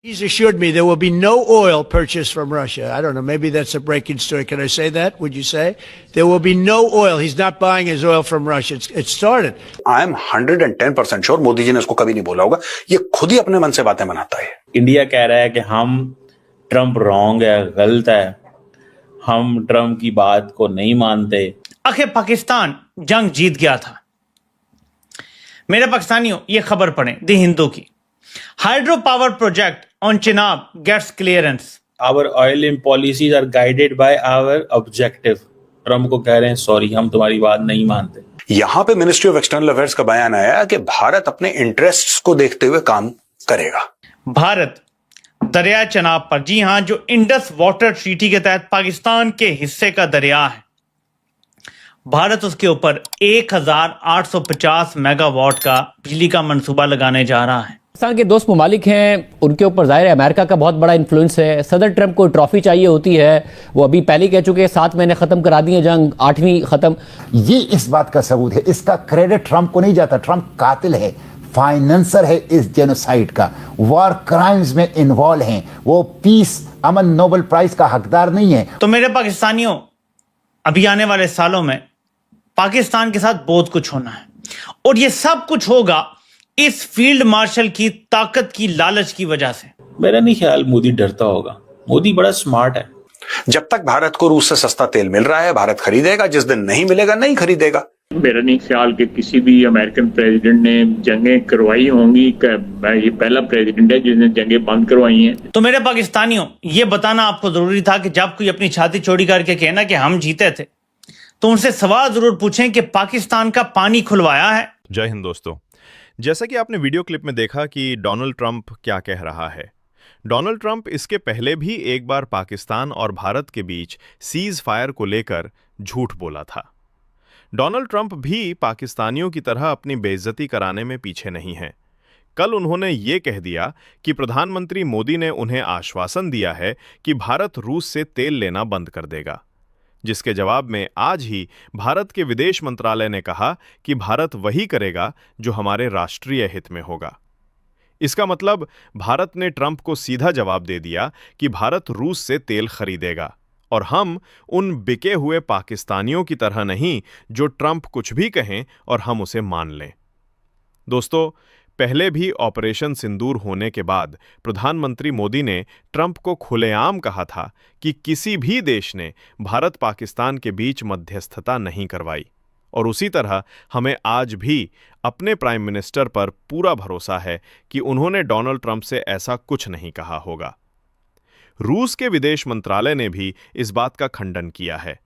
He's assured me there will be no oil purchased from Russia. I don't know, maybe that's a breaking story. Can I say that? Would you say? There will be no oil. He's not buying his oil from Russia. It started. I am 110% sure Modi ji ने इसको कभी नहीं बोला होगा. ये खुद ही अपने मन से बातें बनाता है. इंडिया कह रहा है कि हम ट्रंप रॉन्ग है, गलत है, हम ट्रंप की बात को नहीं मानते. आखिर पाकिस्तान जंग जीत गया था. मेरे पाकिस्तानियों, ये खबर पढ़ें द हिंदू की. Hydro power project on Chenab gets clearance. Our oil in policies are guided by our objective. Trump को कह रहे हैं सॉरी, हम तुम्हारी बात नहीं मानते. यहां पे मिनिस्ट्री ऑफ एक्सटर्नल अफेयर्स का बयान आया कि भारत अपने इंटरेस्ट्स को देखते हुए काम करेगा. भारत दरिया चनाब पर, जी हां, जो इंडस वाटर ट्रीटी के तहत पाकिस्तान के हिस्से का दरिया है, भारत उसके ऊपर 1850 मेगावाट का बिजली का मंसूबा लगाने जा रहा है. पाकिस्तान के दोस्त ममालिक हैं, उनके ऊपर जाहिर है अमेरिका का बहुत बड़ा इन्फ्लुएंस है. सदर ट्रंप को ट्रॉफी चाहिए होती है, वो अभी पहले कह चुके हैं 7 महीने खत्म करा दिए जंग, 8वीं खत्म. ये इस बात का सबूत है. इसका क्रेडिट ट्रंप को नहीं जाता. ट्रंप कातिल है, फाइनेंसर है इस जेनोसाइड का, वॉर क्राइम्स में इन्वॉल्व हैं. वो पीस अमन नोबेल प्राइज का हकदार नहीं है. तो मेरे पाकिस्तानियों, अभी आने वाले सालों में पाकिस्तान के साथ बहुत कुछ होना है, और ये सब कुछ होगा इस फील्ड मार्शल की ताकत की लालच की वजह से. मेरा नहीं ख्याल मोदी डरता होगा. मोदी बड़ा स्मार्ट है. जब तक भारत को रूस से सस्ता तेल मिल रहा है, भारत खरीदेगा. जिस दिन नहीं मिलेगा, नहीं खरीदेगा. मेरा नहीं ख्याल कि किसी भी अमेरिकन प्रेसिडेंट ने जंगें करवाई होंगी. ये पहला प्रेसिडेंट है जिसने जंगें बंद करवाई हैं. तो मेरे पाकिस्तानियों, ये बताना आपको जरूरी था कि जब कोई अपनी छाती चौड़ी करके कहना कि हम जीते थे, तो उनसे सवाल जरूर पूछें कि पाकिस्तान का पानी खुलवाया है. जय हिंद दोस्तों. जैसा कि आपने वीडियो क्लिप में देखा कि डोनाल्ड ट्रंप क्या कह रहा है. डोनाल्ड ट्रंप इसके पहले भी एक बार पाकिस्तान और भारत के बीच सीज फायर को लेकर झूठ बोला था. डोनाल्ड ट्रंप भी पाकिस्तानियों की तरह अपनी बेइज्जती कराने में पीछे नहीं हैं. कल उन्होंने ये कह दिया कि प्रधानमंत्री मोदी ने उन्हें आश्वासन दिया है कि भारत रूस से तेल लेना बंद कर देगा, जिसके जवाब में आज ही भारत के विदेश मंत्रालय ने कहा कि भारत वही करेगा जो हमारे राष्ट्रीय हित में होगा. इसका मतलब भारत ने ट्रंप को सीधा जवाब दे दिया कि भारत रूस से तेल खरीदेगा, और हम उन बिके हुए पाकिस्तानियों की तरह नहीं जो ट्रंप कुछ भी कहें और हम उसे मान लें. दोस्तों, पहले भी ऑपरेशन सिंदूर होने के बाद प्रधानमंत्री मोदी ने ट्रंप को खुलेआम कहा था कि किसी भी देश ने भारत पाकिस्तान के बीच मध्यस्थता नहीं करवाई, और उसी तरह हमें आज भी अपने प्राइम मिनिस्टर पर पूरा भरोसा है कि उन्होंने डोनाल्ड ट्रंप से ऐसा कुछ नहीं कहा होगा. रूस के विदेश मंत्रालय ने भी इस बात का खंडन किया है.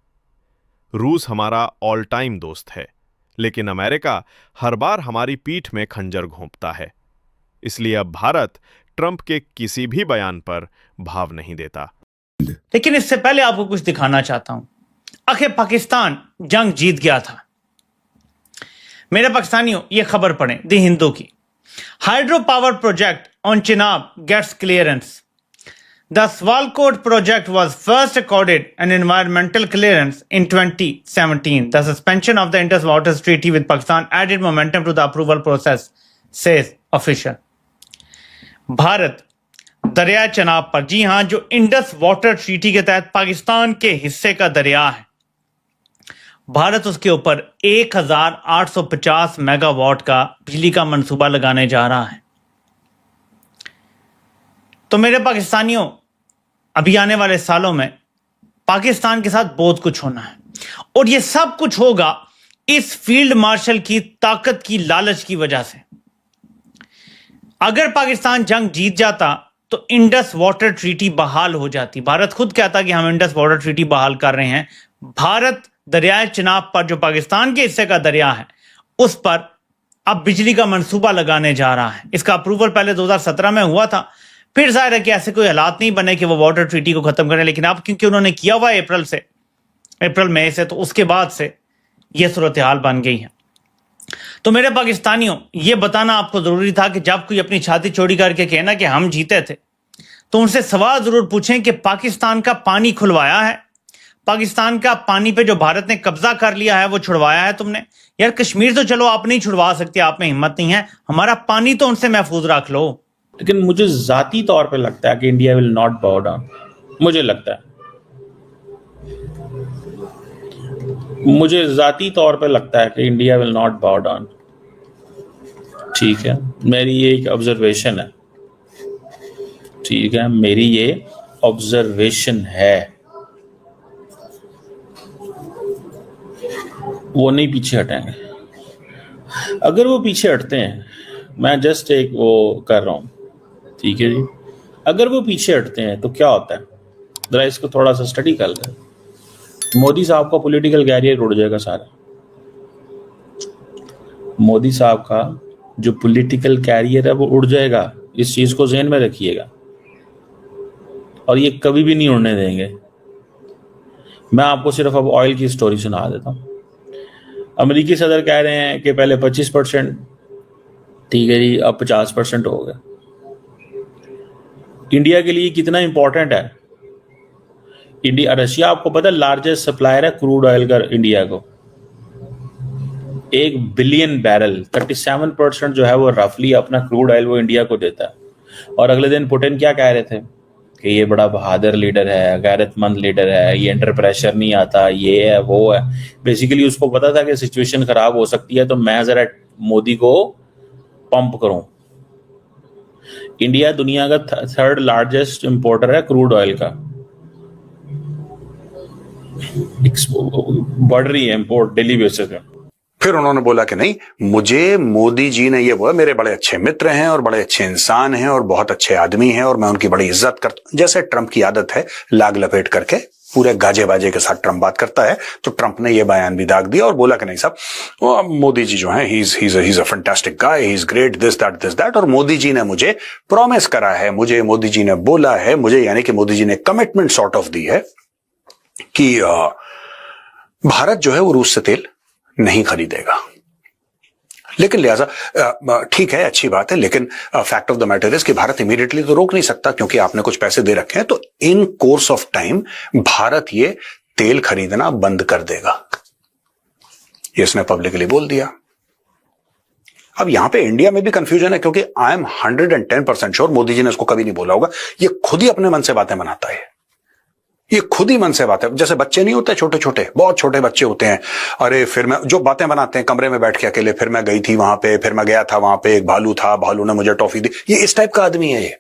रूस हमारा ऑल टाइम दोस्त है, लेकिन अमेरिका हर बार हमारी पीठ में खंजर घोंपता है. इसलिए अब भारत ट्रंप के किसी भी बयान पर भाव नहीं देता. लेकिन इससे पहले आपको कुछ दिखाना चाहता हूं. आखिर पाकिस्तान जंग जीत गया था. मेरे पाकिस्तानियों, ये खबर पढ़ें द हिंदू की. Hydro power project on Chenab gets clearance. The Svalkot project was first accorded an environmental clearance in 2017. The suspension of the Indus Waters Treaty with Pakistan added momentum to the approval process, says official. Bharat दरिया चनाब पर, जी हां, जो Indus water treaty के तहत पाकिस्तान के हिस्से का दरिया है, भारत उसके ऊपर 1850 मेगावाट का बिजली का मंसूबा लगाने जा रहा है. तो मेरे पाकिस्तानियों, अभी आने वाले सालों में पाकिस्तान के साथ बहुत कुछ होना है, और ये सब कुछ होगा इस फील्ड मार्शल की ताकत की लालच की वजह से. अगर पाकिस्तान जंग जीत जाता तो इंडस वाटर ट्रीटी बहाल हो जाती. भारत खुद कहता कि हम इंडस वाटर ट्रीटी बहाल कर रहे हैं. भारत दरियाए चिनाब पर, जो पाकिस्तान के हिस्से का दरिया है, उस पर अब बिजली का मंसूबा लगाने जा रहा है. इसका अप्रूवल पहले 2017 में हुआ था. फिर जाहिर है कि ऐसे कोई हालात नहीं बने कि वो वाटर ट्रीटी को खत्म करें, लेकिन अब क्योंकि उन्होंने किया हुआ है अप्रैल मई से, तो उसके बाद से ये सूरत हाल बन गई है. तो मेरे पाकिस्तानियों, ये बताना आपको जरूरी था कि जब कोई अपनी छाती चौड़ी करके कहना कि हम जीते थे, तो उनसे सवाल जरूर पूछें कि पाकिस्तान का पानी खुलवाया है. पाकिस्तान का पानी पे जो भारत ने कब्जा कर लिया है वो छुड़वाया है तुमने. यार, कश्मीर तो चलो आप नहीं छुड़वा सकते, आप में हिम्मत नहीं है, हमारा पानी तो उनसे महफूज रख लो. लेकिन मुझे जाती तौर पे लगता है कि इंडिया विल नॉट बाउ डाउन। मुझे लगता है, मुझे जाती तौर पे लगता है कि इंडिया विल नॉट बाउ डाउन। ठीक है, मेरी ये एक ऑब्जर्वेशन है। ठीक है, मेरी ये ऑब्जर्वेशन है। वो नहीं पीछे हटेंगे। अगर वो पीछे हटते हैं, मैं जस्ट एक वो कर रहा हूं, ठीक है जी, अगर वो पीछे हटते हैं तो क्या होता है, जरा इसको थोड़ा सा स्टडी कर लें। मोदी साहब का पॉलिटिकल कैरियर उड़ जाएगा सारा। मोदी साहब का जो पॉलिटिकल कैरियर है वो उड़ जाएगा, इस चीज को ज़हन में रखिएगा, और ये कभी भी नहीं उड़ने देंगे। मैं आपको सिर्फ अब ऑयल की स्टोरी सुना देता हूं। अमेरिकी सदर कह रहे हैं कि पहले 25%, ठीक है जी, अब 50% हो गया। इंडिया के लिए कितना इंपॉर्टेंट है? इंडिया, रशिया आपको पता है लार्जेस्ट सप्लायर है क्रूड ऑयल का इंडिया को, 1 बिलियन बैरल, 37% जो है वो रफली अपना क्रूड ऑयल वो इंडिया को देता है। और अगले दिन पुतिन क्या कह रहे थे कि ये बड़ा बहादुर लीडर है, गैरतमंद लीडर है, ये अंडर प्रेशर नहीं आता, ये है वो है। बेसिकली उसको पता था कि सिचुएशन खराब हो सकती है, तो मैं जरा मोदी को पंप करूं। इंडिया दुनिया का 3rd लार्जेस्ट इंपोर्टर है क्रूड ऑयल का, बढ़ रही है इंपोर्ट डेली बेसिस पे। फिर उन्होंने बोला कि नहीं, मुझे मोदी जी ने ये बोला, मेरे बड़े अच्छे मित्र हैं और बड़े अच्छे इंसान हैं और बहुत अच्छे आदमी हैं और मैं उनकी बड़ी इज्जत करता हूं। जैसे ट्रंप की आदत है लाग लपेट करके पूरे गाजे बाजे के साथ ट्रंप बात करता है, तो ट्रंप ने ये बयान भी दाग दिया और बोला कि नहीं साहब, वो मोदी जी जो हैं, he is a fantastic guy, he is great, this that. और मोदी जी ने मुझे प्रॉमिस करा है, मुझे मोदी जी ने बोला है, मुझे यानी कि मोदी जी ने कमिटमेंट सॉर्ट ऑफ दी है कि भारत जो है वो रूस से तेल नहीं खरीदेगा। लेकिन लिहाजा ठीक है, अच्छी बात है, लेकिन fact of the matter is कि भारत इमीडिएटली तो रोक नहीं सकता, क्योंकि आपने कुछ पैसे दे रखे हैं, तो इन कोर्स ऑफ टाइम भारत ये तेल खरीदना बंद कर देगा, ये इसने पब्लिकली बोल दिया। अब यहां पे इंडिया में भी कंफ्यूजन है, क्योंकि I am 110% sure Modi ji ने इसको कभी नहीं बोला होगा, ये खुद ही अपने मन से बातें बनाता है, ये खुद ही मन से बात है। जैसे बच्चे नहीं होते छोटे छोटे, बहुत छोटे बच्चे होते हैं, अरे फिर मैं जो बातें बनाते हैं कमरे में बैठ के अकेले, फिर मैं गई थी वहां पे, फिर मैं गया था वहां पे, एक भालू था, भालू ने मुझे टॉफी दी, ये इस टाइप का आदमी है ये।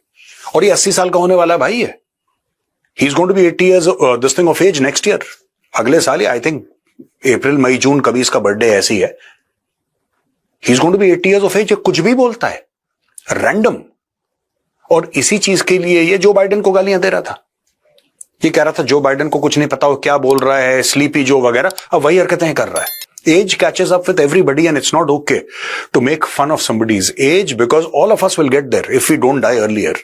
और ये 80 साल का होने वाला भाई है, he is going to be 80 years this thing of age next year, अगले साल ही, आई थिंक अप्रैल मई जून कभी इसका बर्थडे ऐसी है, he is going to be 80 years of age. कुछ भी बोलता है रैंडम, और इसी चीज के लिए ये जो बाइडेन को गालियां दे रहा था, ये कह रहा था जो बाइडेन को कुछ नहीं पता वो क्या बोल रहा है, स्लीपी जो वगैरह, अब वही हरकतें कर रहा है। Age catches up with everybody and it's not okay to make fun of somebody's age, because all of us will get there if we don't die earlier.